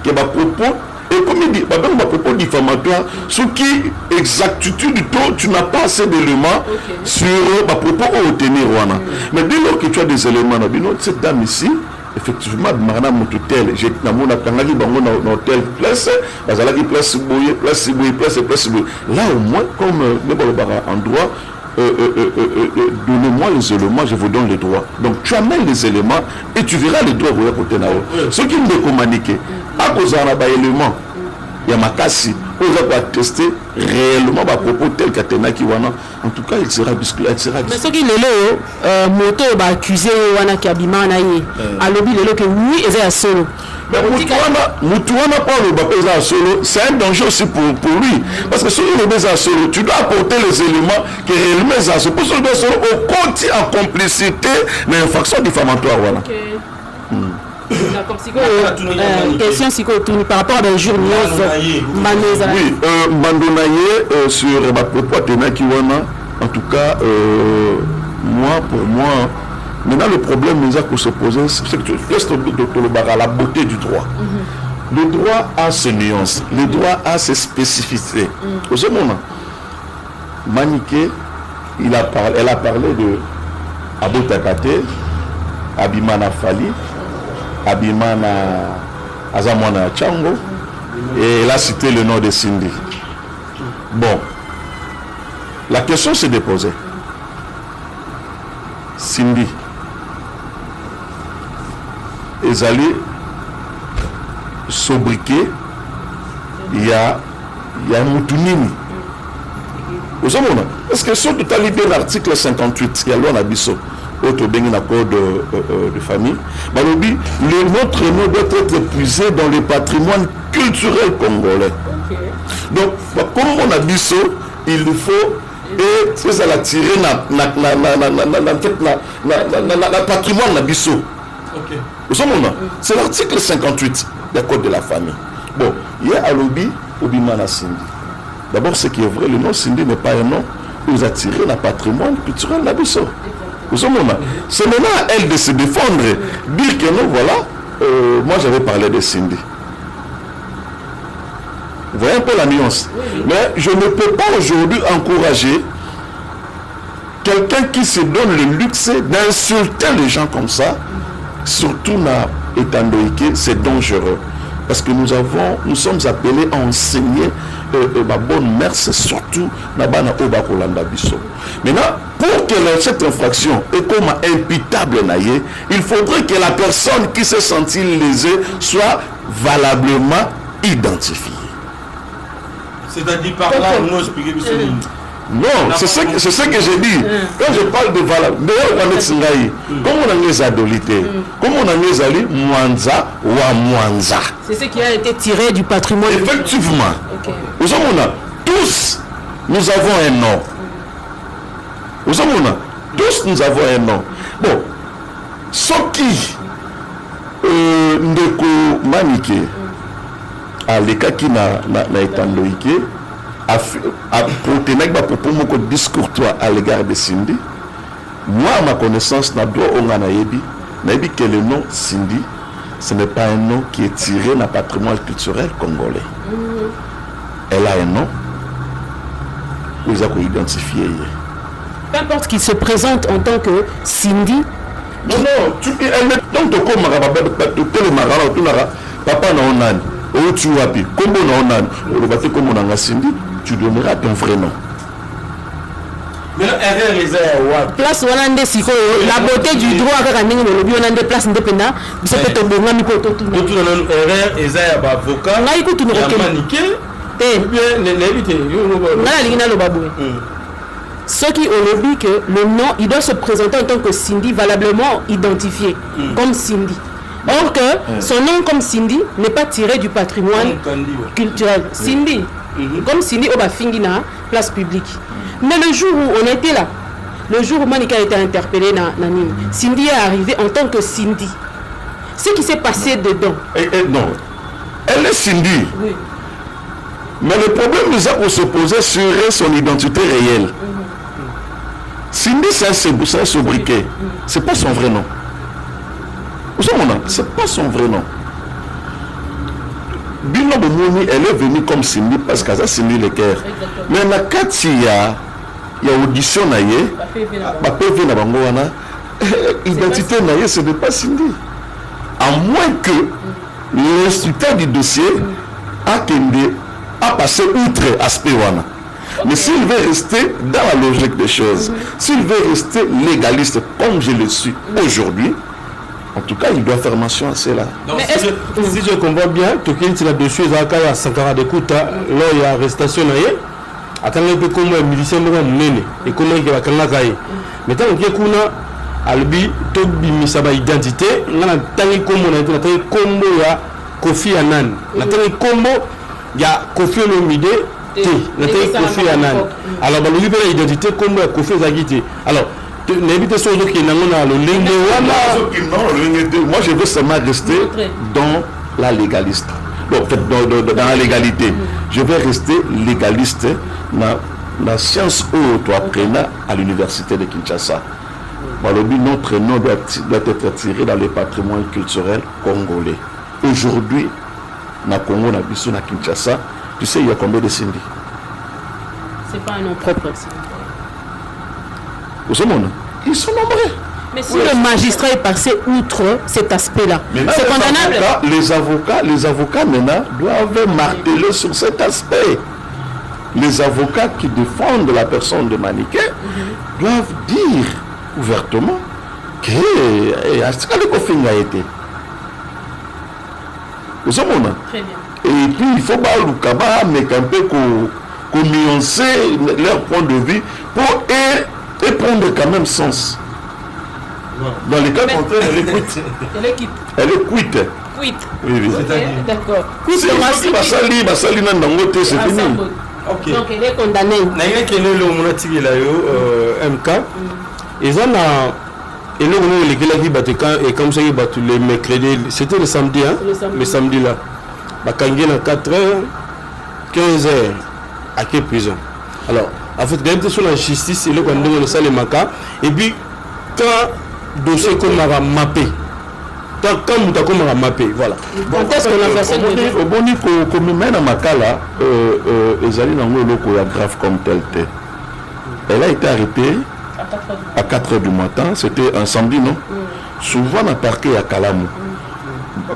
que ma propos et comme il dit, ma propos diffamatoire, ce qui exactitude du tout, tu n'as pas assez d'éléments sur ma propos au tenir. Mais dès lors que tu as des éléments, cette dame ici, effectivement, madame Moutoutel, j'ai dans telle place, place. Là au moins, comme en droit, donnez-moi les éléments, je vous donne les droits. Donc tu amènes les éléments et tu verras les droits à côté. Ce qui me communique, à cause d'un élément, il y a ma casse, on va tester réellement ma propos tel qu'Atenaki Wana. En tout cas, il sera biscuit. Mais ce qui est là, moto va accuser Wana Kabimana à lobby le que oui, et solo. Mais Moutouana parle au Bapeza solo, c'est un danger aussi pour lui. Parce que sur le Bapeza solo, tu dois apporter les éléments qui réellement sont pour ce que solo au compte en complicité d'infraction diffamatoire. Voilà. D'accord, question par rapport à la journaliste oui, Mandonaye sur ma propos Atenaki Wana, en tout cas, pour moi, maintenant le problème pour se poser, c'est que tu restes à la beauté du droit. Le droit a ses nuances, le droit a ses spécificités. Au ce moment, Maniké, elle a parlé de Abotakate, Abimana Fali, Abimana Azamwana Tchango, et elle a cité le nom de Cindy. Bon, la question s'est déposée. Cindy, ils allaient sobriquer, il y a Moutounini. Vous avez est-ce que sur totalité de l'article 58, il y a l'on a biso, autre bien accord de famille, notre nom doit être épuisé dans le patrimoine culturel congolais. Donc, comme on a biso, il faut et c'est ça la tirer na patrimoine na biso. C'est l'article 58 du code de la famille. Bon, il y a Alobi Obimana Cindy. D'abord, ce qui est vrai, le nom Cindy n'est pas un nom où attirer le patrimoine culturel na biso. C'est maintenant à elle de se défendre, dire que non, voilà, moi j'avais parlé de Cindy. Vous voyez un peu la nuance. Mais je ne peux pas aujourd'hui encourager quelqu'un qui se donne le luxe d'insulter les gens comme ça, surtout dans Etandoïke, c'est dangereux. Parce que nous sommes appelés à enseigner ma bonne mère, c'est surtout Nabana Obakolanda Bisso. Maintenant, pour que cette infraction est comme imputable, il faudrait que la personne qui s'est sentie lésée soit valablement identifiée. C'est-à-dire par là, on explique non, c'est ce que j'ai dit. Quand je parle de valable, comme on a les adolités, comme on a les alliés, Mwanza ou Mwanza. C'est ce qui a été tiré du patrimoine. Effectivement. Nous avons tous, nous avons un nom. Nous avons tous, nous avons un nom. Bon, ce qui Ndeko Maniké, à l'état qui n'a été loïque, a tenir un discours à l'égard de Cindy. Moi, à ma connaissance, naïbi que le nom Cindy, ce n'est pas un nom qui est tiré dans le patrimoine culturel congolais. Elle a un nom, vous avez identifié. Peu importe qu'il se présente en tant que Cindy. Non, elle met donc de quoi papa n'a pas ou tu wapi, comme on a comme on a Cindy, tu donneras ton vrai nom. Mais erreur place Wanande Siko, la beauté du droit avec un niveau de Wanande place indépendant, ça peut être bon, mais pour tout. Erreur et ça avocat. On a écouté nous maniqué. Bien l'éviter. Ceux qui ont dit que le nom, il doit se présenter en tant que Cindy valablement identifié comme Cindy. Or que son nom comme Cindy n'est pas tiré du patrimoine culturel. Cindy, comme Cindy au Bafingina, place publique. Mais le jour où on était là, le jour où Manika a été interpellée dans Nini, Cindy est arrivée en tant que Cindy. Ce qui s'est passé dedans. Non, elle est Cindy. Oui. Mais le problème nous a pour se poser sur son identité réelle. Cindy, c'est un sobriquet. C'est pas son vrai nom. C'est pas son vrai nom. Bino Bomoni, elle est venue comme Cindy parce qu'elle a signé le cœur. Mais quand il y a audition, l'identité, ce n'est pas Cindy. À moins que l'instructeur du dossier a passé outre aspect Wana. Mais s'il veut rester dans la logique des choses, s'il veut rester légaliste comme je le suis aujourd'hui, en tout cas, il doit faire mention à cela. Donc, si je comprends bien, tout ce qui est là-dessus, il y a 5 ans d'écoute, là, il y a arrestation. Attends, il y a un milicien qui est et comment il y a un maintenant, il y a albi to bimisa ba identité ngana tangi kombo na tangi kombo ya Kofi Annan na tangi kombo ya Kofi Olomide te na tangi Kofi Annan alors ba lubi ba identité kombo ya Kofi Zagite alors n'évitez ce qui n'a pas le moi je veux seulement rester dans la légaliste. Bon, dans la légalité. Je vais rester légaliste dans la science haute apprenant à l'université de Kinshasa. Notre nom doit être tiré dans le patrimoine culturel congolais. Aujourd'hui, na Congo, na Bissau, na Kinshasa, tu sais, il y a combien de Cindy? C'est pas un nom propre. Ils sont nombreux. Mais si le magistrat est passé outre cet aspect-là, c'est condamnable. Les avocats maintenant doivent marteler sur cet aspect. Les avocats qui défendent la personne de Maniké doivent dire ouvertement que le conflit a été. Vous savez, et puis il faut pas un peu nuancer leur point de vue pour et prendre quand même sens. Dans les cas contraires, elle est quitte. Elle est quitte. Quitte. Oui, oui. D'accord. C'est fini. Okay. Donc elle est condamnée. MK. Ils ont et comme ça ils battent les mercredis. C'était le samedi, hein? Le samedi là. Bakangi à 4h, 15h à quelle prison? Alors, en fait, quand sur la justice, il y a le salle Maka. Et puis, quand dossier comme on a mappé, quand on a mappé, voilà. Quand est-ce qu'on a fait ça? Au bon niveau, comme même à Makala, Ezali Nango est grave comme tel. Elle a été arrêtée à 4h du matin. C'était un samedi, non? Souvent, on a parqué à Kalamou.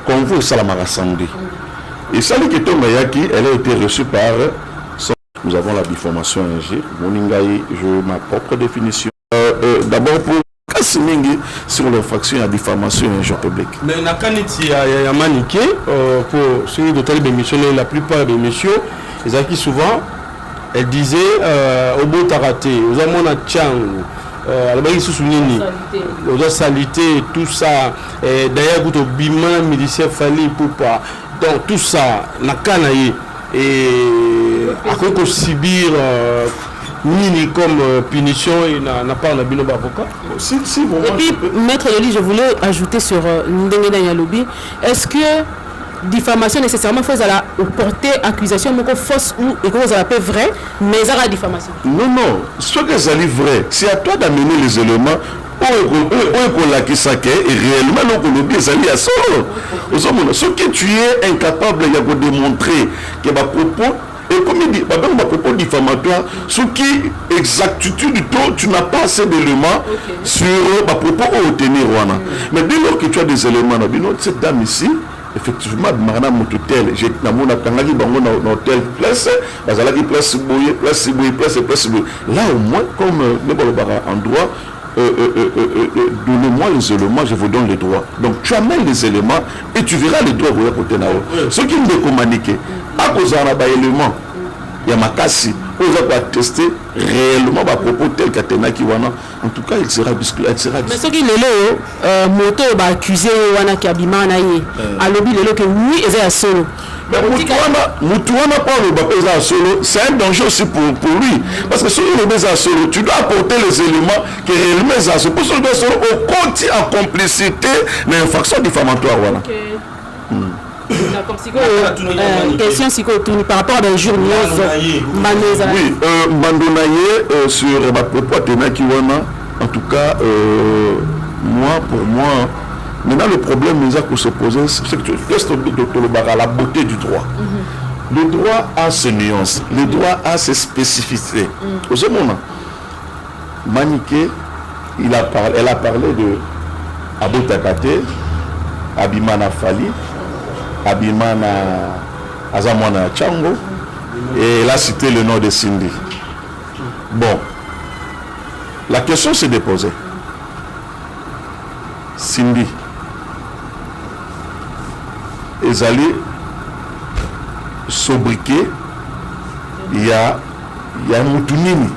Convoi Salamara samedi. Et Sali Ketonga-Yaki, elle a été reçue par son... Nous avons la diffamation injure. Moningaï, je ma propre définition. D'abord pour Kassimingi sur l'infraction à diffamation et injure publique. Mais il y a maniqué pour ceux de telles émissions, la plupart des émissions, ils ont qui souvent, elle disait au beau taraté, aux amons à Tchang, à la base sous Nini, aux salités, tout ça. D'ailleurs, au Bima, militaire Fali pour pas. Donc tout ça, Nakanaï, et à quoi qu'on subir Nini comme punition, il n'a pas un binoba avocat. Et puis, Maître Eli, je voulais ajouter sur Ndenge Yalobi, est-ce que diffamation nécessairement faut la porter accusation fausse ou et que vous appelez vrai, mais ça la diffamation? Non, non, ce que ça est vrai, c'est à toi d'amener les éléments. Et réellement, ce que tu es incapable de démontrer que ma propos, et comme il dit, ma propos diffamatoire, ce qui exactitude du tout, tu n'as pas assez d'éléments sur ma propos au tenir. Mais dès lors que tu as des éléments, cette dame ici, effectivement, madame Moutoutel, j'ai dans telle place, place. Là au moins, comme en droit, donnez-moi les éléments, je vous donne les droits. Donc tu amènes les éléments et tu verras les droits au côté là. Ce qui me communique, à cause d'un élément, il y a ma casse, on va tester réellement à propos tel qu'Athéna qui wana. En tout cas, il sera discuté. Mais ce qui est là, moto va accuser wana qui abima na ye. Alors il est que oui, il est à solo. Mais Moutouana pas le baptême à solo, c'est un danger aussi pour lui. Parce que si il est à solo, tu dois apporter les éléments qui réellement sont à solo. Pour ce solo, au compte en complicité, l'infraction diffamatoire. Voilà. D'accord, question par rapport à la journée. Oui, Bandonaye sur ma propos Athéna Kiwana, en tout cas, moi, pour moi, Maintenant, le problème qui se pose, c'est que la beauté du droit. Le droit a ses nuances, le droit a ses spécificités. Au ce moment, Maniké, elle a parlé de Abotakate, Abimana Fali, Abimana Azamwana Tchango, et elle a cité le nom de Cindy. Bon, la question s'est déposée. Cindy, ils allaient sobriquer, il y a Moutounini.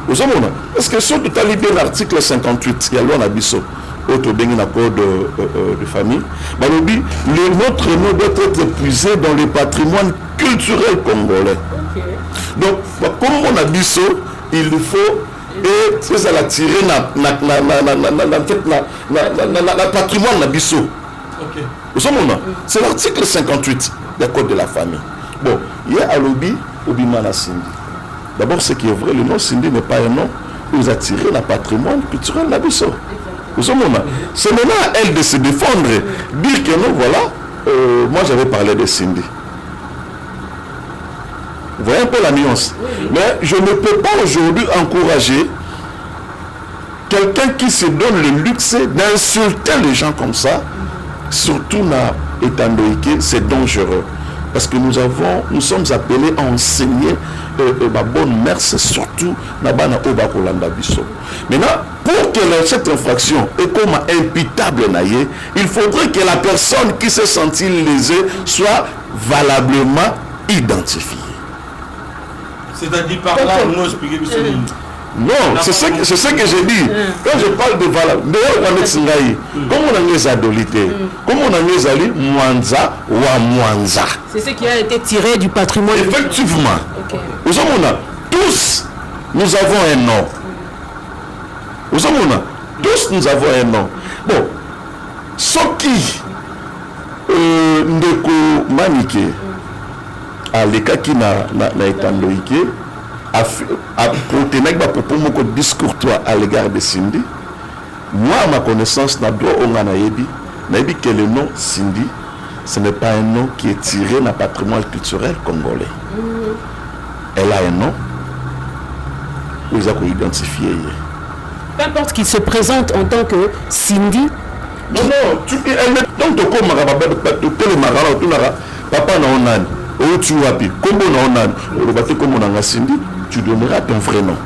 Vous savez, est-ce que sur tout à l'idée l'article 58, il y a loi Nabiso, autre béni accord de famille, notre nom doit être épuisé dans le patrimoine culturel congolais. Donc, comme on a dit ça, il faut et c'est ça la tirer la patrimoine Nabiso. C'est l'article 58 du code de la famille. Bon, il y a à lobby Obimana Cindy. D'abord, ce qui est vrai, le nom Cindy n'est pas un nom où ils attirent le patrimoine culturel Nabiso. C'est maintenant à elle de se défendre, dire que non, voilà, moi j'avais parlé de Cindy. Vous voyez un peu la nuance. Mais je ne peux pas aujourd'hui encourager quelqu'un qui se donne le luxe d'insulter les gens comme ça, surtout étant donné que c'est dangereux. Parce que nous sommes appelés à enseigner la bonne mère, c'est surtout Nabana Obakolanda Bisso. Maintenant, pour que cette infraction est comme imputable, il faudrait que la personne qui s'est sentie lésée soit valablement identifiée. C'est-à-dire par là, on explique non, c'est ce que j'ai dit. Quand je parle de valable, comme on a les adolités, comme on a les alliés, Mwanza ou Mwanza. C'est ce qui a été tiré du patrimoine. Effectivement. Okay. Tous, nous avons un nom. Tous, nous avons un nom. Bon, ce qui Ndeko Maniké, à l'état qui n'a été endoïqué, a protéiné un discours à l'égard de Cindy. Moi, à ma connaissance, n'a que le nom Cindy, ce n'est pas un nom qui est tiré d'un patrimoine culturel congolais. Elle a un nom où ils ont identifié. Peu importe qu'il se présente en tant que Cindy. Non, donc tu papa na onan, ou tu wapi, kombo na onan, ou kombo na Cindy, tu donneras ton vrai nom.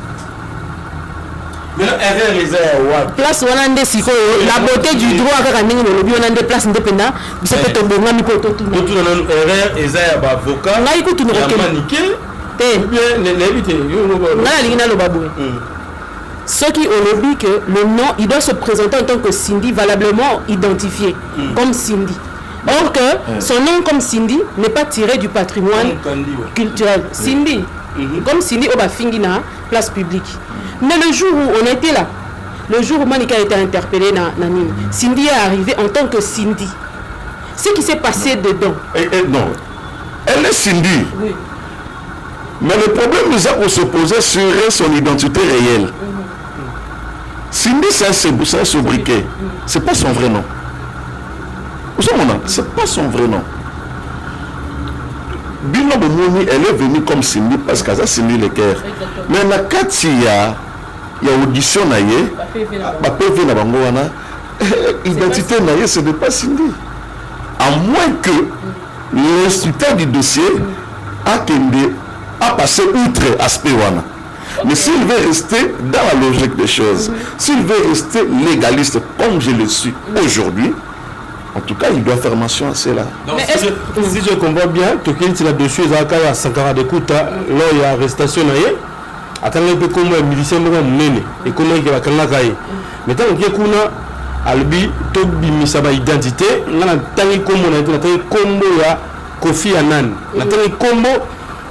Place Wanande Siko, la beauté du droit à Kamini, le lobby Wanande place indépendant, vous savez que ton bon ami pour tout le monde. Tout le monde est avocat. Là, écoute, nous reconnaissons. Ceux qui ont lobby que le nom, il doit se présenter en tant que Cindy valablement identifié comme Cindy. Or que son nom comme Cindy n'est pas tiré du patrimoine culturel. Cindy, comme Cindy au Bafingina, place publique. Mais le jour où on était là, le jour où Manika a été interpellée dans Nîmes, Cindy est arrivée en tant que Cindy. Ce qui s'est passé dedans. Non, elle est Cindy. Oui. Mais le problème nous a se poser sur son identité réelle. Cindy, c'est un sobriquet. Ce n'est pas son vrai nom. Ce n'est pas son vrai nom. Bino Bomouni, elle est venue comme Cindy parce qu'elle a Cindy le cœur. Mais quand il y a audition, l'identité, ce n'est pas Cindy. À moins que l'instructeur du dossier a passé outre aspect wana. Mais s'il veut rester dans la logique des choses, s'il veut rester légaliste comme je le suis aujourd'hui, en tout cas, il doit faire mention à cela. Donc, si je comprends bien, tu as là-dessus, il y a 50 d'écoute, là, il y a arrestation. Attends, il y a comme un militaire et comment il y a mais tant qu'il y a albi to bimisaba identité ngana tangi kombo na tangi kombo ya Kofi Annan na tangi kombo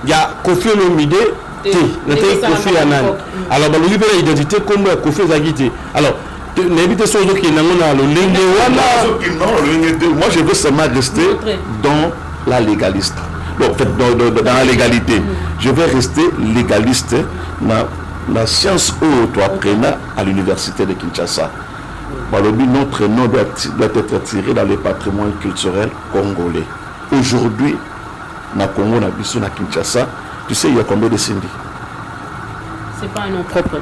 ya Kofi Olomide te na tangi Kofi Annan alors ba lubi la identité kombo ya Kofi Zagite alors n'habite so qui na ngona lo lenge wana moi je veux seulement rester dans la légaliste. Bon, en fait, dans la légalité, je vais rester légaliste dans la science où tu apprends à l'université de Kinshasa. notre nom doit être tiré dans le patrimoine culturel congolais. Aujourd'hui, na Congo, na Bissau, na Kinshasa, tu sais, il y a combien de Sindi? C'est pas un nom propre.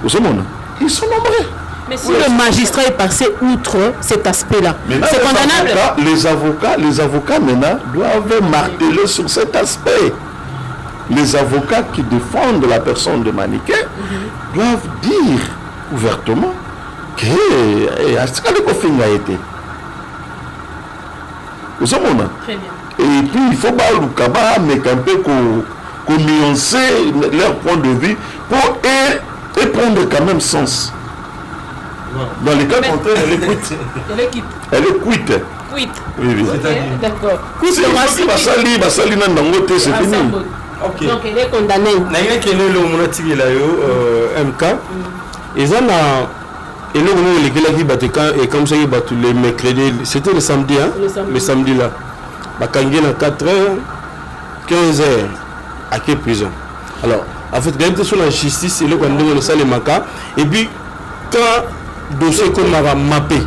Vous savez, ils sont nombreux. Mais si le magistrat est passé outre cet aspect-là, c'est condamnable. Les avocats maintenant doivent marteler sur cet aspect. Les avocats qui défendent la personne de Maniké doivent dire ouvertement que a été. Vous savez, très bien. Et puis il faut pas mais un peu qu'on nuancer leur point de vue pour et prendre quand même sens. Dans les cas contraires, elle est quitte. Elle est quitte. Quitte. Oui. D'accord. C'est fini. Okay. Donc elle est condamnée. MK. Ils ont et comme ça, les mercredis, c'était le samedi, hein? Le samedi là. Bakangi à 4h, 15h, à quelle prison? Alors, en fait, quand on est sur la justice, il y a ça les maca. Et puis, quand le dossier qu'on a mappé,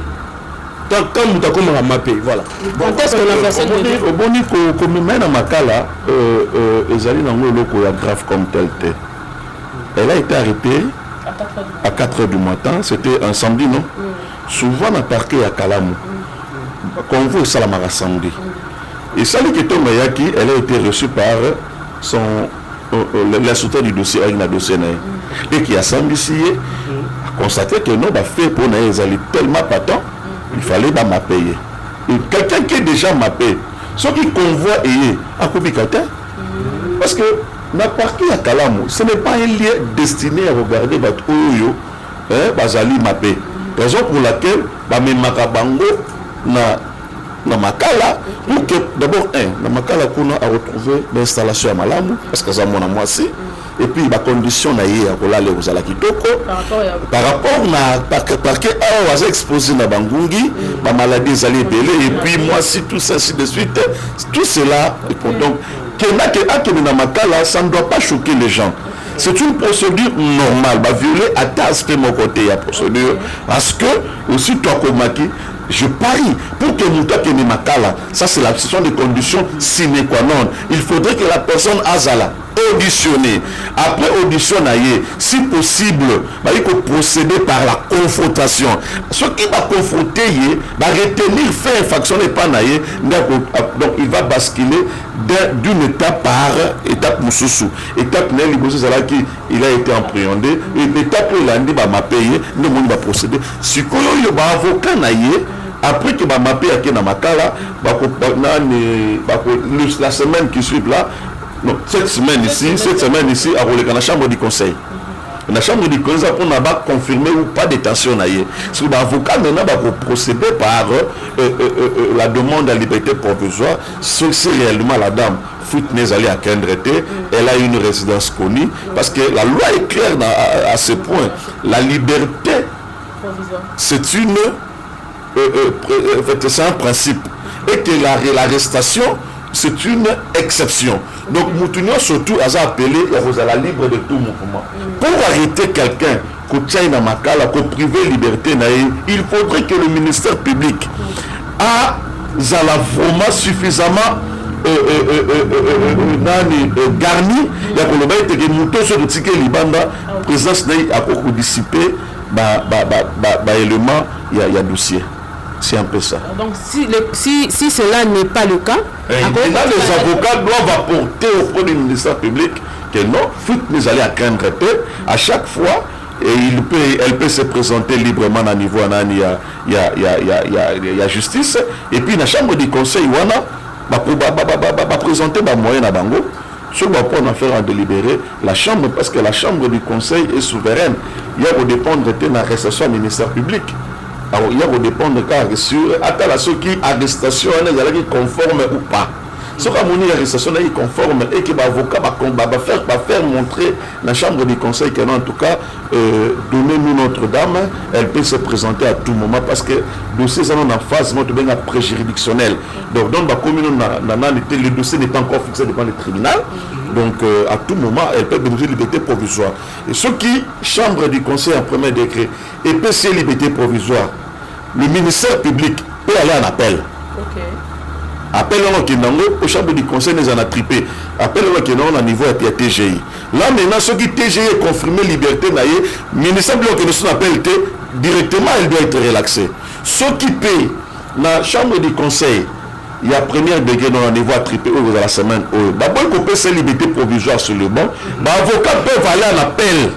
quand on a mappé, voilà. Quand est-ce qu'on a fait ça? Au bon niveau, comme même dans maca là, Ezali Nango Loko est grave comme tel. Elle a été arrêtée à 4h du matin, c'était un samedi, non? Souvent, on a parqué à Kalamu. Convoi au Salamara samedi. Et Sali Keto Mayaki, elle a été reçue par l'instructeur du dossier, et qui a samedicié, a constaté que non, fait pour nous, ils tellement patent, il fallait m'a payer. Et quelqu'un qui est déjà mappé, ceux qui convoient à Kubikata, parce que na parquet à Kalamu, ce n'est pas un lieu destiné à regarder votre Oyo, Bazali mappé. Raison pour laquelle, même Makabango, na Makala, pour que d'abord, na Makala, qu'on a retrouvé l'installation à Malamu, parce que ça m'a moisi, et puis la condition na yé à Kolale aux Alakitoko, par rapport à parquet à was exposé na Bangungi, ma maladie zali belé, et puis moi si tout ça, ainsi de suite, tout cela, donc, ça ne doit pas choquer les gens. C'est une procédure normale. Violer à ta aspect mon côté la procédure. Parce que, aussi, toi, Komaki, je parie pour que Moutake Makala, ça c'est la situation des conditions sine qua non. Il faudrait que la personne Azala auditionner. Après audition, si possible, il faut procéder par la confrontation. Ce qui va confronter, va retenir fait infraction et pas naïe, donc il va basculer d'une étape par étape moussoussou. Étape qui il a été appréhendé, et l'étape où il a dit m'a payé, le monde va procéder. Si il y a un avocat naïe, après que m'a mappé à Kenamakala, la semaine qui suit là, non, cette semaine ici, à la chambre du conseil. La chambre du conseil, on n'a pas confirmé ou pas détention. Si l'avocat maintenant va procéder par la demande de liberté provisoire, si réellement la dame Foutnez allée à Kendreté, elle a une résidence connue, parce que la loi est claire à ce point. La liberté, c'est un principe. Et que l'arrestation, c'est une exception. Donc, Moutounion, surtout, a appelé à la libre de tout mouvement. Pour arrêter quelqu'un, qu'on privé liberté, il faudrait que le ministère public a vraiment suffisamment garni. Il y a que Mouton sur le ticket Libanda, présence a dissiper, élément, il y a dossier. C'est un peu ça. Donc si cela n'est pas le cas, les avocats doivent apporter auprès du ministère public que non, nous allons à craindre à chaque fois, et elle peut se présenter librement à niveau il y a justice, et puis la chambre du conseil va présenter des moyens à Bango. Sur le point d'affaires à délibérer, la chambre, parce que la chambre du conseil est souveraine, il y a pour dépendre de l'arrestation du ministère public. Alors, il y a pour dépendre car sur ceux qui arrestation est conforme ou pas. Ce qu'on a mon arrestation est conforme et que l'avocat va faire montrer la chambre du conseil qu'elle a en tout cas donné-nous Notre-Dame, elle peut se présenter à tout moment parce que le dossier est en phase pré-juridictionnelle. Donc dans la commune, le dossier n'est pas encore fixé devant le tribunal. Donc à tout moment, elle peut bénéficier de liberté provisoire. Et ce qui, chambre du conseil en premier décret, et PC liberté provisoire, le ministère public peut aller en appel. Appel-le au chambre du conseil, nous en a trippé. Appel-le au niveau de TGI. Là maintenant, ce qui TGI est confirmé liberté, le ministère public que nous appelle directement, elle doit être relaxée. Ce qui paye la chambre du conseil, il y a premier degré dans le niveau à triper dans la semaine. D'abord, il peut faire liberté provisoire sur le banc. Les avocats peuvent aller en appel.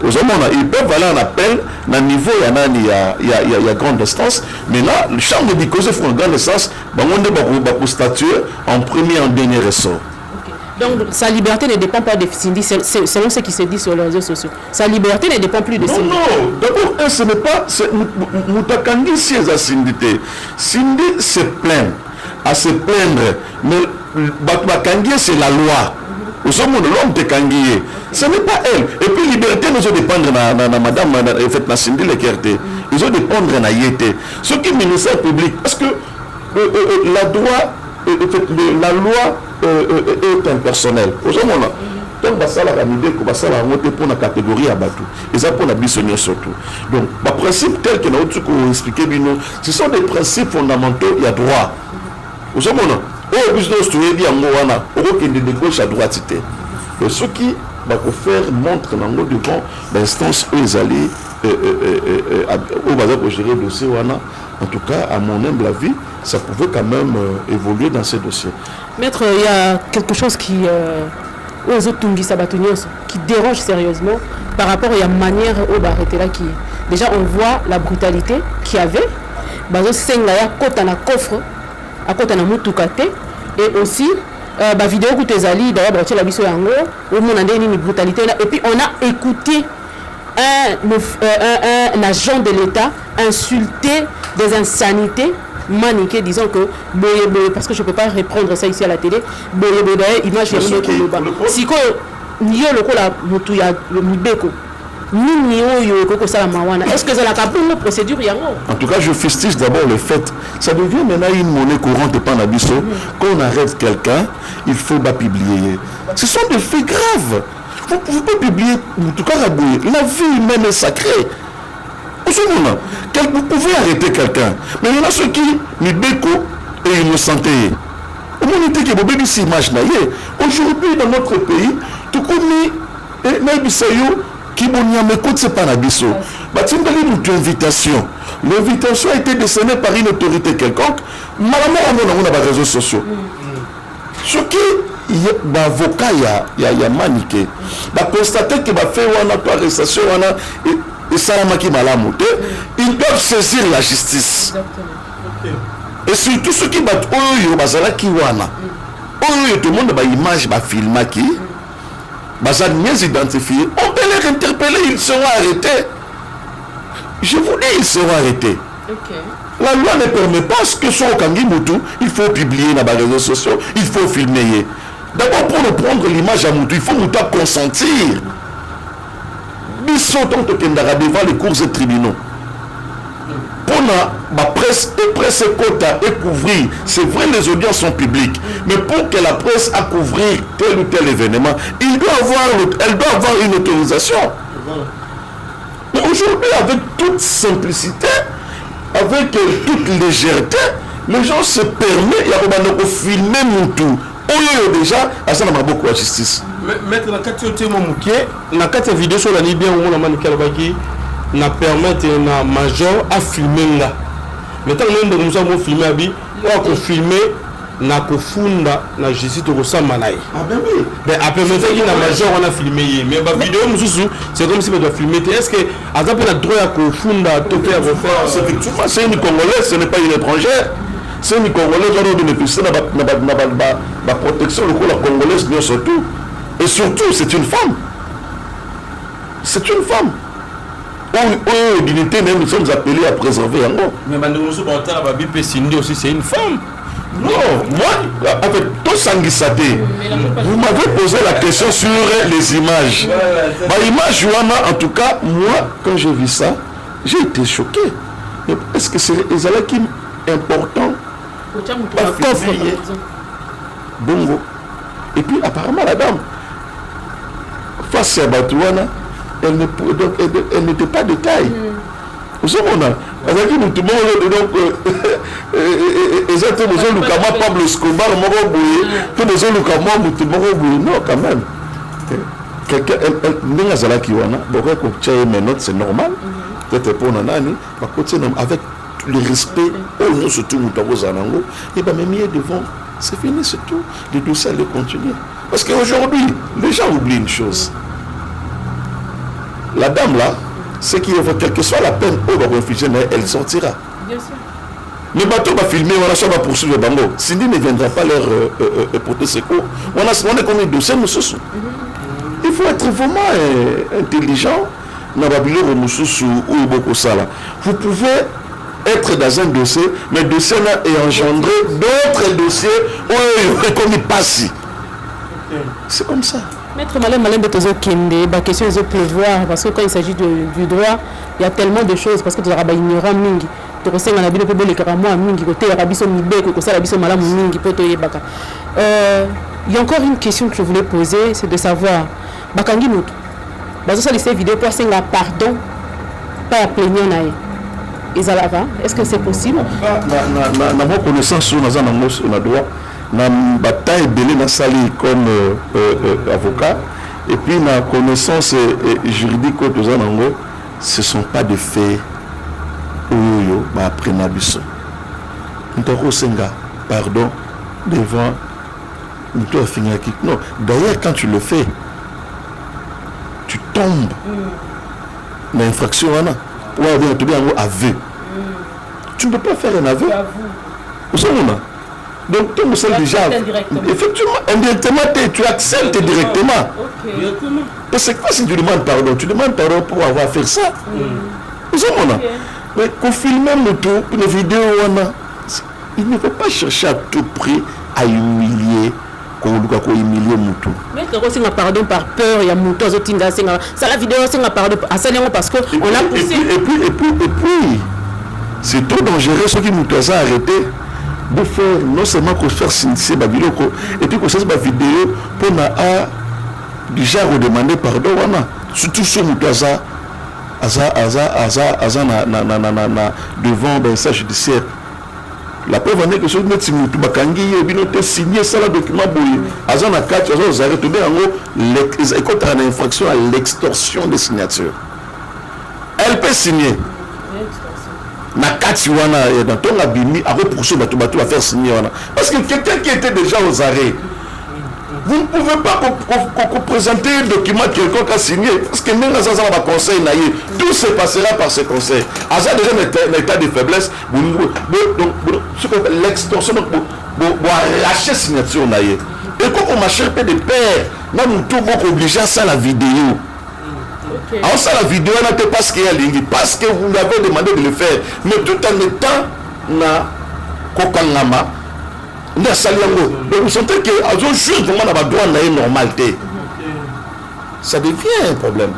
Ils peuvent aller en appel. Dans le niveau, il y a grande instance. Mais là, la chambre du conseil fait une grande instance. On va statuer en premier et en dernier ressort. Donc, sa liberté ne dépend pas de Cindy, selon ce qui se dit sur les réseaux sociaux. Sa liberté ne dépend plus de Cindy. Non, d'abord, ce n'est pas... Moutakangi, si elle a Cindy. Cindy se plaint. À se plaindre. Mais Batmakangi, c'est la loi. Nous sommes l'homme de Kangié. Ce n'est pas elle. Et puis, liberté, nous allons dépendre de madame, fait, Cindy Lekerté. Ils ont dépendre de Yété. Ce qui est ministère public, parce que la loi est impersonnelle. Aujourd'hui, donc, ça la ramide, ça la monter pour la catégorie à Batou. Et ça pour la bisonnière surtout. Donc, le principe tel que nous avons expliqué, ce sont des principes fondamentaux, il y a droit. Aujourd'hui, au business, tu es dit en Moana, au qui de gauche à droite. Et ce qui va faire montre devant l'instance où ils allaient au bazar pour gérer le dossier. En tout cas, à mon humble avis, ça pouvait quand même évoluer dans ces dossiers. Maître, il y a quelque chose qui dérange sérieusement par rapport à la manière où arrêter là qui déjà on voit la brutalité qu'il y avait. Bazo Sengaya côté na coffre, à côté na mutukate et aussi la vidéo que tu as dit d'ailleurs la biso yango où on a une brutalité là et puis on a écouté un agent de l'État insulter des insanités maniqué disant que boye parce que je peux pas reprendre ça ici à la télé boye image ya moko loba siko niyo lokola mutu ya mibeko nini oyo koko sala mawana est-ce que ça la capable procédure yango. En tout cas, je fustige d'abord le fait ça devient maintenant une monnaie courante et pas un abisso. Quand on arrête quelqu'un il faut pas publier. Ce sont des faits graves. Vous pouvez pas publier en tout cas la vie humaine est sacrée. Vous pouvez arrêter quelqu'un. Mais il y en a ceux qui Mibeko et innocenté. Aujourd'hui, dans notre pays, tout comme Nabisayo, qui c'est pas Nabiso. Une invitation. L'invitation a été décernée par une autorité quelconque. Malamment, on a des réseaux sociaux. Ce qui l'avocat il y a maniqué. Il a constaté qu'il va faire une arrestation. Et ça ils doivent saisir la justice. Et surtout ceux qui battent tout le monde a image film qui mieux identifié on peut les interpeller, ils seront arrêtés. Je vous dis, ils seront arrêtés. La loi ne permet pas ce que soit au Kangi Moutou, il faut publier dans les réseaux sociaux, il faut filmer. D'abord pour prendre l'image à Moutou, il faut Moutou consentir. Ils sont devant les cours et tribunaux. Pour la presse et quota et couvrir, c'est vrai les audiences sont publiques, mais pour que la presse a couvrir tel ou tel événement, elle doit avoir une autorisation. Mais aujourd'hui, avec toute simplicité, avec toute légèreté, les gens se permettent de filmer Moutou. Déjà, ça n'a pas beaucoup de justice. Maître, la carte la carte vidéo sur la Libye, on a maniqué na permettre na major à filmer là. Maintenant, nous avons filmé on a filmé na kofunda na justice to kosamba naï. Ah ben oui. Mais après maintenant il na major on a filmé mais la vidéo c'est comme si on doit filmer. Est-ce que à ça peut droit à kofunda to faire c'est une Congolaise, ce n'est pas une étrangère. C'est une Congolaise qui doit bénéficier de la protection la Congolaise bien surtout. Et surtout, c'est une femme. C'est une femme. Oh, dignité, même nous sommes appelés à préserver en haut. Mais Cindy aussi, c'est une femme. Non, moi, avec tout sanguissaté, vous m'avez posé la question sur les images. Image, en tout cas, moi, quand j'ai vu ça, j'ai été choqué. Mais est-ce que c'est qui important? Bongo. Et puis, apparemment, la dame, face à Batouana, elle n'était pas de taille. Vous savez, on a. Donc, Pablo Escobar, non, quand même. C'est normal. Peut-être pour Nanani, avec le respect, surtout et bien, même devant, c'est fini, c'est tout. Le dossier allait continuer. Parce qu'aujourd'hui, les gens oublient une chose. La dame là, c'est qu'il faut quelle que soit la peine au réfugié, elle sortira. Bien sûr. Le bateau va filmer, on va poursuivre le bango. Cindy ne viendra pas leur porter secours. On est comme un dossier, nous sommes. Il faut être vraiment intelligent. Vous pouvez être dans un dossier, mais le dossier est engendré d'autres dossiers où comme il passe. C'est comme ça. Maître Malem Betozo Kende, la question est de pleuvoir, parce que quand il s'agit du droit, il y a tellement de choses, parce que tu as ignorant mingi. Tu as la Bible pour les caramo mingi, côté Arabiso Mibeko, côté Arabiso Malam mingi, poto yebaka. Il y a encore une question que je voulais poser, c'est de savoir, Bakangi Moutou, dans cette vidéo, pour un pardon, pas à plaigner naïe. Est-ce que c'est possible? Dans ma connaissance, on a droit. Na bataille belé na sali comme avocat et puis na connaissance juridique aux anango, ce sont pas des faits oyo ba prenabiso. Ntoko senga pardon devant Nto Finaki. Non, d'ailleurs quand tu le fais, tu tombes dans l'infraction ou bien tu bien aveu. Tu ne peux pas faire un aveu. Vous savez donc, tu me déjà. Effectivement, indirectement, tu acceptes directement. Okay. Parce que si tu demandes pardon pour avoir fait ça. Vous savez, mais qu'on filme une vidéo, il ne faut pas chercher à tout prix à humilier. Mais tu as pardon par peur, il y a Moutou, ça la vidéo, c'est pardon parce qu'on a poussé. Et puis, c'est trop dangereux ce qui nous a arrêté. Pour faire non seulement qu'on faire signer Babiloko et puis qu'on fasse ma vidéo pour déjà redemander pardon surtout sur Moutaza devant l'instance judiciaire. La preuve en est que sur notre Moutou Bakangi a signé ça le document bouli azana 4 ans arrêté en une infraction à l'extorsion des signatures. Elle peut signer. Na kati wana dans ton abimi à repousser bateau va faire signer wana parce que quelqu'un qui était déjà aux arrêts, vous ne pouvez pas présenter un document quelqu'un qui a signé parce que même dans un conseil naïe tout se passera par ce conseil à ça déjà un état de faiblesse donc ce qu'on appelle l'extorsion pour lâcher signature naïe et quand on m'a cherché des pères nous tout beaucoup obligé à ça la vidéo. Okay. Alors ça la vidéo n'était pas ce qu'il y a ligne parce que vous avez demandé de le faire mais tout en étant na kokangama na saliango donc vous sentez que à un jour vraiment na droit na une normalité ça devient un problème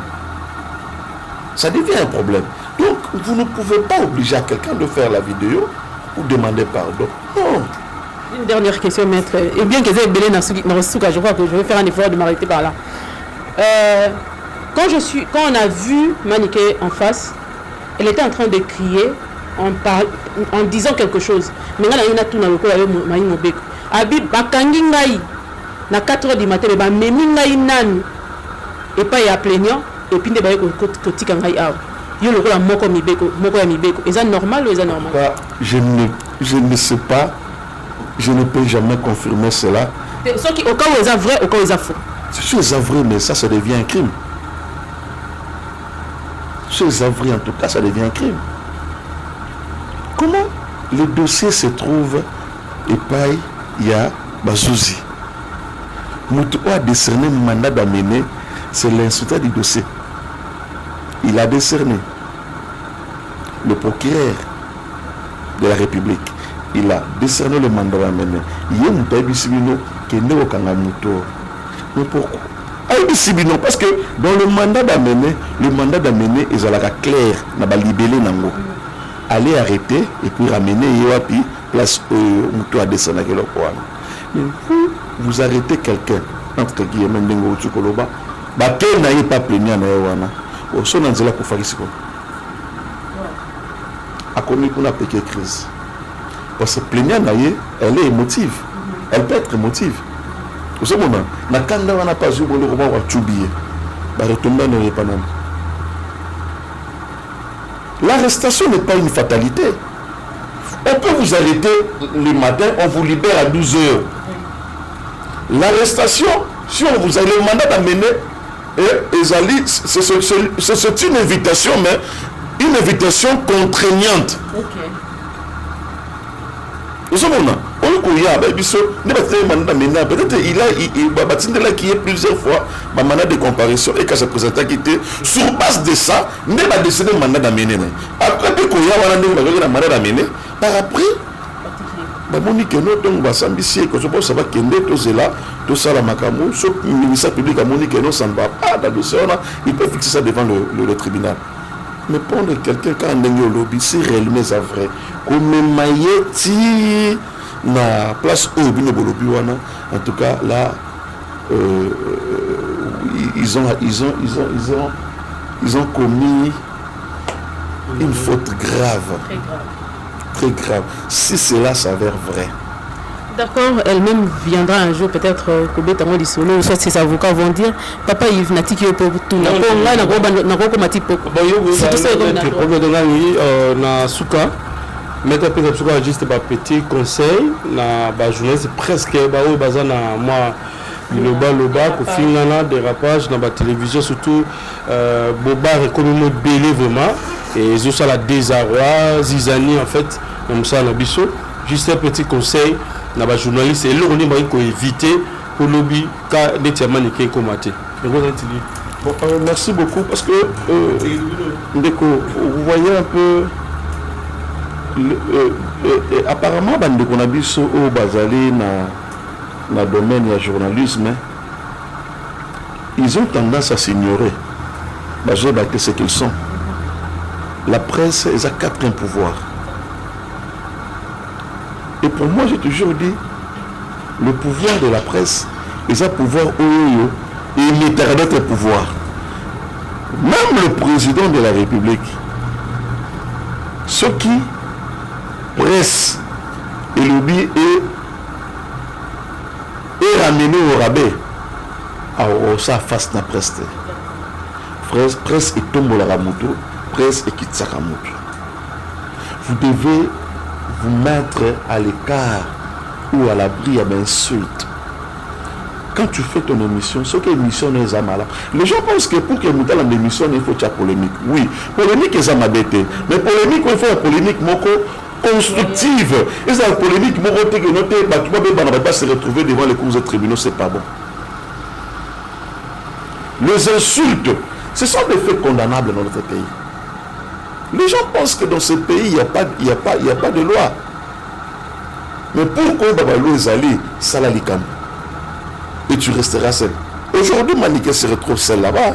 donc vous ne pouvez pas obliger à quelqu'un de faire la vidéo ou demander pardon. Non. Une dernière question maître et bien que j'ai belé na suka je crois que je vais faire un effort de m'arrêter par là. Quand on a vu Maniké en face, elle était en train de crier en disant quelque chose. Mais là, il y a tout dans le corps de Maï Mobeko. Abib, Bakangi Ngai, na 4 h du matin, ba memi Ngai nan, et pas y a plaignant, et puis de Baïko Kotika Ngai Aw. Yo le corps moko Mibeko. Est ça normal ou est ça normal? Je ne sais pas, je ne peux jamais confirmer cela. Sauf qu'au cas où ils sont vrai, au cas où ils sont faux. Si ils sont vrai, mais ça devient un crime. Chez les avris, en tout cas, ça devient un crime. Comment le dossier se trouve et paille, il y a Bazouzi. Moutou a décerné le mandat d'amener, c'est l'instructeur du dossier. Il a décerné le procureur de la République il a décerné le mandat d'amener. Il y a un Sibino qui est né au Kangamuto. Mais pourquoi? Sibino, parce que dans le mandat d'amener, ils ont la clair, n'a pas libellé Nango. Aller arrêter et puis ramener Yoapi, place Mouto à descendre. Mais vous arrêtez quelqu'un, entre guillemets, Nengo Tchukoloba, Baké n'a pas plaignant à Yawana. Au son Anzela Koufarisiko. A connu pour la petite crise. Parce que plaignant, elle est émotive. Elle peut être émotive. Au ce moment, on n'a pas eu le roman ou Tchoubié. L'arrestation n'est pas une fatalité. On peut vous arrêter le matin, on vous libère à 12 heures. L'arrestation, si on vous a le mandat d'amener, c'est une invitation, mais une invitation contraignante. Peut-être il a qui est plusieurs fois ma mandat de comparaison et qu'à se présenter qui était sur base de ça, n'est pas décidé mandat d'amener. Après que il y a un mandat d'amener, par après, Monique no donc basambisi que je pense ça va kende to zela to sala makamu so ministère public à Monique no ça ne va pas dans le dossier il peut fixer ça devant le tribunal. Mais prendre quelqu'un quand on est au lobby c'est réellement ça vrai comme maïeti na place au bino lobby wana en tout cas là ils ont commis une faute grave. Très grave, si cela s'avère vrai. D'accord, elle-même viendra un jour peut-être Kobetango Lisolo, ou soit ses avocats vont dire Papa Yves Natiki pour tout. Le problème de la Souka, mettre peut-être juste un petit conseil, na journaliste presque bazana moi. Loba, Kofingana, dérapage dans la télévision, surtout Boba est comme une belé vraiment. Et ils ont la désarroi, Zizani en fait, comme ça, la biso. Juste un petit conseil, dans les journalistes, et là on est éviter pour lobby, car les tiamans n'est qu'un maté. Merci beaucoup parce que vous voyez un peu. Apparemment, on a biso au Bazali dans le domaine du journalisme, ils ont tendance à s'ignorer. C'est ce qu'ils sont. La presse, ils ont 4 pouvoirs. Et pour moi, j'ai toujours dit, le pouvoir de la presse, ils ont pouvoir et il y a d'autres pouvoirs. Même le président de la République, ceux qui pressent et lobby et ramener au rabais à sa face na presse. Presse et tombe la moto, presse et quitte sa moto. Vous devez vous mettre à l'écart ou à l'abri à l'insulte. Quand tu fais ton émission, ce que l'émission est Zamala. Les gens pensent que pour que nous dans l'émission, il faut faire polémique. Oui, polémique est Zamabete. Mais polémique, il faut une polémique moko constructive. Et c'est la polémique moko que nous pas se retrouver devant les cours de tribunaux, c'est pas bon. Les insultes, ce sont des faits condamnables dans notre pays. Les gens pensent que dans ce pays, il n'y a pas de loi. Mais pourquoi Babalou Ezali, Salalikam? Et tu resteras seul. Aujourd'hui, Maniké se retrouve seul là-bas.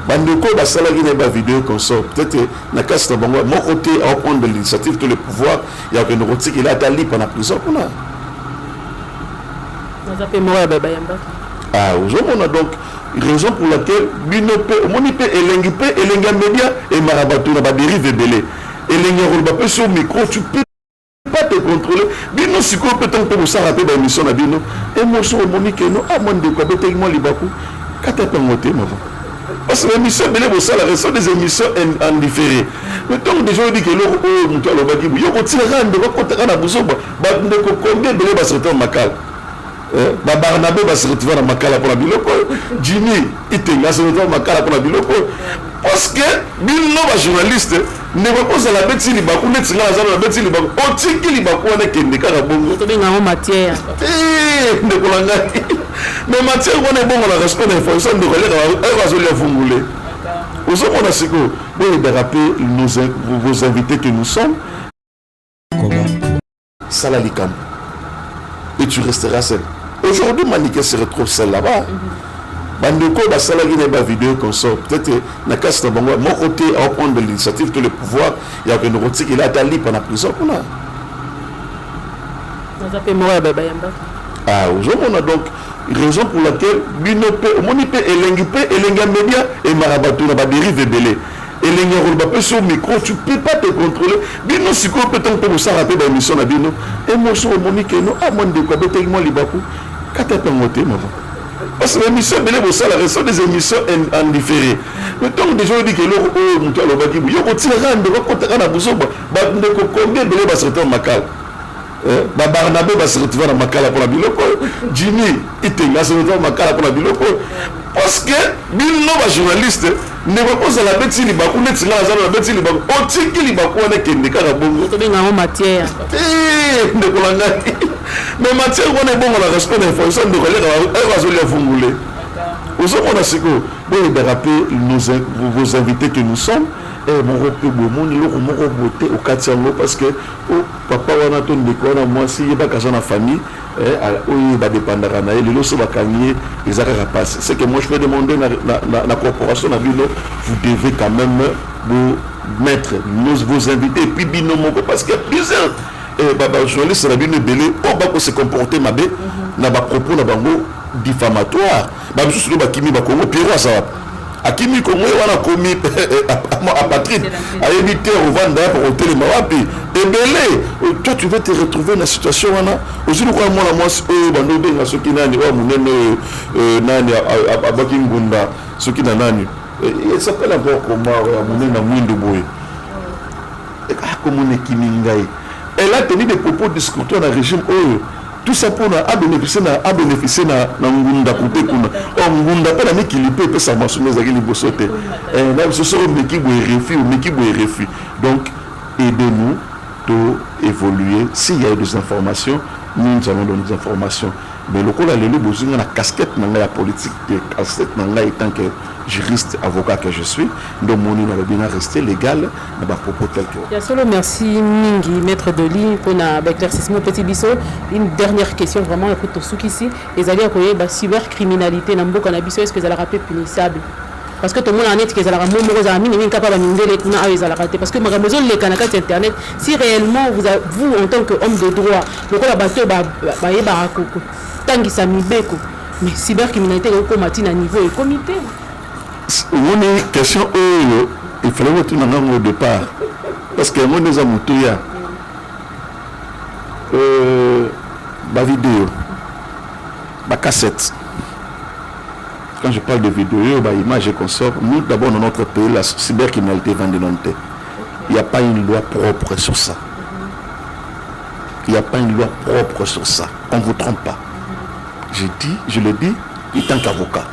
Bandeko, Basalagi n'est pas vidéo qu'on sort. Peut-être, Nakas Nabango, mon côté, à prendre l'initiative, tout le pouvoir, il y a un rotique, il a Dali pendant la prison. Ah, aujourd'hui, on a donc raison pour laquelle Monipe, Elengipe, Elenga Média et Marabatou, n'a pas dérivé belé. Elenga Rolbapé sur le micro, tu peux pas te contrôler. Bino siko peut-on pour ça rappeler dans l'émission na bino. Et moi sur Monique non à moins de quoi bête moi libaku. Kata pas monter moi. Parce que l'émission belé pour ça la raison des émissions en différé. Mais tant des gens disent que l'eau muto lo baki yo ko tira de ko kota na buso ba de ko combien belé va se retrouver makal. Barnabé va se retrouver dans makala pour la biloko. Jimmy Itenga se retrouver makala pour la biloko. Parce que Bilno va journaliste ne va pas à la bête si il va connaître la bête si il va au tiki il va connaître qu'il n'est qu'à bon. Matière. Mais matière on est bon on a reçu l'information de relais elle va se la fouler. Au sommet on a ce que vous déraper vos invités que nous sommes. Salalikam. Et tu resteras seul. Aujourd'hui, Maniké se retrouve seul là-bas. Bandeko, Basalagi n'est pas vidéo qu'on sort. Peut-être na casse de mon côté, à prendre l'initiative, tout le pouvoir, il y a une route qui est allée pendant la prison. Ah, aujourd'hui, on a donc raison pour laquelle Monipe Elenga Média et Marabatou n'a pas dérivé belé. Elenga Rolbapé sur le micro, tu ne peux pas te contrôler. Bino, si tu peux te s'arrêter dans l'émission, Bino, et moi, sur Monique, non, à mon déco, moi, Libakou, quand tu as monté, ma voix. Parce que l'émission, la sont des émissions en différé. Mais tant que des gens disent que l'eau, il y a combien de gens se retrouvent dans Makal. Barnabé va se retrouver dans Makala pour la Biloko. Jimmy, il va se retrouver dans Makala pour la Biloko. Parce que, nos journalistes ne vont pas à la bête si les Bakou, net si la bête si les Bakou. On tient qu'il y a Bakou, on est qu'il y a des bongo. Matière. Mais matière, on est bon, on a respect d'information, de relais, elle va se les fongouler. Vous savez, on a ce que vous dérapez vos invités que nous sommes. Et mon repos, mon beauté au quartier parce que papa, on a ton décor, moi, si il n'y a pas qu'à la famille, il va dépendre de la les autres va gagner, ils arrivent à passer. C'est que moi, je vais demander à la corporation, vous devez quand même vous mettre vos invités et puis binomo parce que plusieurs. Les journalistes ont se comporter ma bé, n'a pas propos diffamatoire. Kimi Bakongo, Pierrot, ça va. Akimi Kongo, on a commis à Patrick, à éviter au Vanda pour ôter les marapi. Et belé, toi tu veux te retrouver dans la situation. Aussi, nous croyons moi, Bando Benga, ceux qui n'ont pas à Bakingunda, ceux qui n'ont pas. Il s'appelle encore comment, à Mouindouboui. Comment on est Kimi Ngaï. Elle a tenu des propos discourtoires dans le régime. Tout ça pour bénéficier de Ngunda Kouté Kuna. Ngunda pas la qui peut peut savoir sur les aguilles bossoté. Ce sont les qui refusent. Donc, aidez-nous de évoluer. S'il y a des informations, nous allons donner des informations. Mais le coup là, les besoin de la casquette dans la politique, casquette dans la étant que juriste, avocat que je suis, donc mon nom est bien resté légal dans ma propos tel que. Il y a solo merci Mingi, maître de ligne, pour l'éclaircissement petit biseau. Une dernière question vraiment pour tous ceux qui ici, les alliés à la cybercriminalité, n'ambo cannabis, est-ce que ça la rappelle punissable? Parce que tout le monde en est que ça la ramène aux amis, mais capable de parce que ma maison les canacats internet, si réellement vous en tant qu'homme de droit, le coup la bateau tangi samibeko, mais cybercriminalité au comité à niveau et comité. Mon question il fallait retourner au départ parce que moi nous avons tout ma vidéo, ma cassette. Quand je parle de vidéo, image et consort, nous d'abord dans notre pays la cybercriminalité va dénoncer. Il n'y a pas une loi propre sur ça. Il n'y a pas une loi propre sur ça. On ne vous trompe pas. Je le dis, en tant qu'avocat.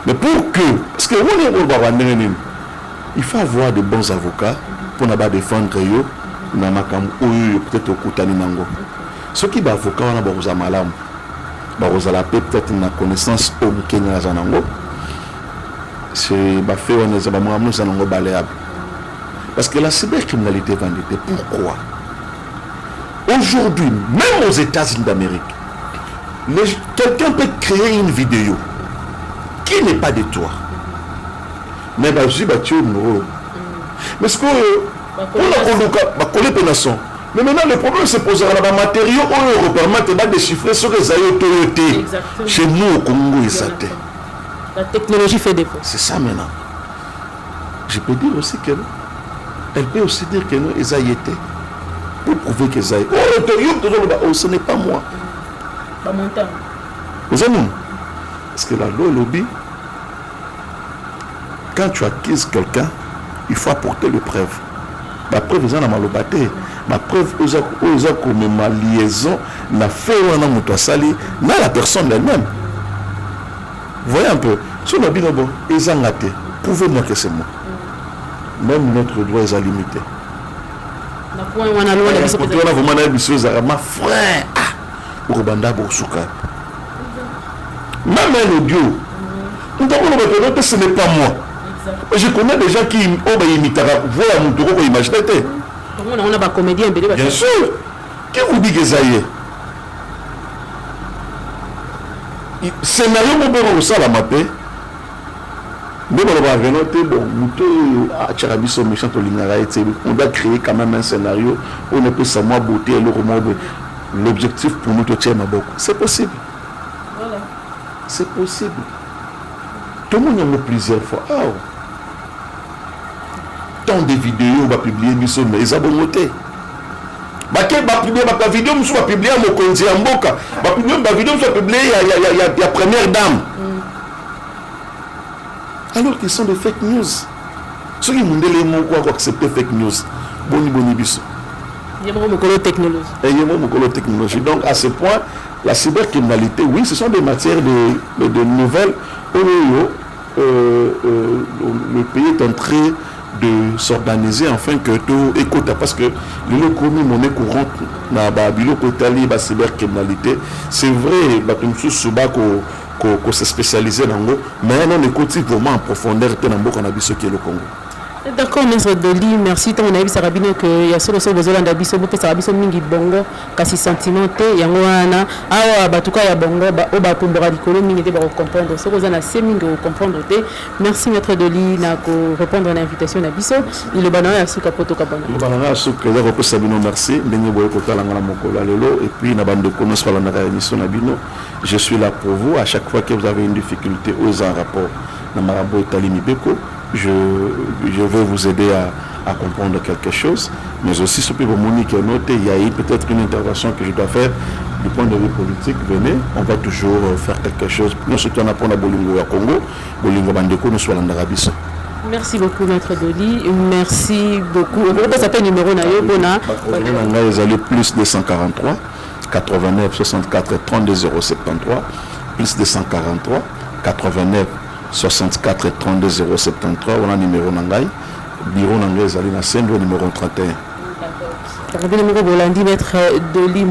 Mais pour que, parce que il faut avoir de bons avocats pour ne pas défendre eux, peut-être au Koutani Nango. Ceux qui sont avocats, on a besoin de malam. Peut-être une connaissance au Kenya Zanango. C'est fait on est balayable. Parce que la cybercriminalité va être. Pourquoi? Aujourd'hui, même aux États-Unis d'Amérique, quelqu'un peut créer une vidéo qui n'est pas de toi. Mais je dis, mais ce qu'on a collé pénation. Mais maintenant, le problème se posera dans les matériaux où permettent de déchiffrer ce que ça a été. Chez nous, au Congo, la technologie fait défaut. C'est ça maintenant. Je peux dire aussi que elle peut aussi dire que nous, ils ont été. Pour prouver qu'ils ont été. Oh, ce n'est pas moi. Pas mon temps. Vous savez, parce que la loi lobby, quand tu acquises quelqu'un, il faut apporter les preuves. La preuve, ils ont la malobaté. Ma preuve, ils ont comme ma liaison, n'a fait la personne elle-même. Vous voyez un peu, si on a dit bon, ils ont raté. Prouvez-moi que c'est moi. Même notre droit est limité. Ma frère, même un audio, ce n'est pas moi. Je connais des gens qui imitent. Voilà, on a des comédiens. Bien sûr. Qui vous dit que ça y est? Scénario mon bon ça la mappe. Mais on va revenir on doit créer quand même un scénario où on peut savoir beauté et l'objectif pour nous de tirer ma boque. C'est possible. Voilà. C'est possible. Tout le monde a mis plusieurs fois. Oh. Tant de vidéos on va publier mais ils ont monté. La vidéo va publier à Mokonzi Mboka. La vidéo va publier il y a première dame. Alors qu'ils sont des fake news. Ceux qui m'ont dit les mots quoi accepter fake news. Boni biso. Il y a beaucoup de technologie. Donc à ce point, la cybercriminalité, oui, ce sont des matières de nouvelles. Le pays est en train de s'organiser afin que tout écoute parce que le commis monnaie courante na babilo kotali ba cybercriminalité c'est vrai batumsu subako ko se spécialiser dans go mais on écoute vraiment en profondeur dans mboka na biso qui est le Congo. D'accord, Maître Doli, merci. Ton avis, ça rabine que y a solo besoin d'abisso, beaucoup ça rabisso mingi bongo, kasi sentimenté, yango wana, awa batuka ya bongo, ba kumbora dikolo mingi te ba comprendre. Ce que na c'est mingi comprendre te. Merci Maître Doli na ko répondre à l'invitation d'abisso. Il le banana ya suka poto kabana. Le banana suka ya ko sabino merci. Ndenge boye ko tala ngala mokolo lelo et puis na bande ko nos la na émission na bino. Je suis là pour vous à chaque fois que vous avez une difficulté aux en rapport na marabo Talimi Beko. Je vais vous aider à comprendre quelque chose, mais aussi ce que vous Monique a noté, il y a eu peut-être une intervention que je dois faire du point de vue politique. Venez, on va toujours faire quelque chose. Nous surtout on apprend à Bolingo à Congo, Bolingo Bandeko, nous sommes en Arabie. Merci beaucoup Maître Doli, merci beaucoup. On s'appelle numéro nayo bona. Ils allaient plus de 143 89 64 32 073 plus de 143 89 64 32 073 on a numéro nangai bureau nangai zali na sendo numéro 31. D'accord. Numéro Bolandi Maître Doli.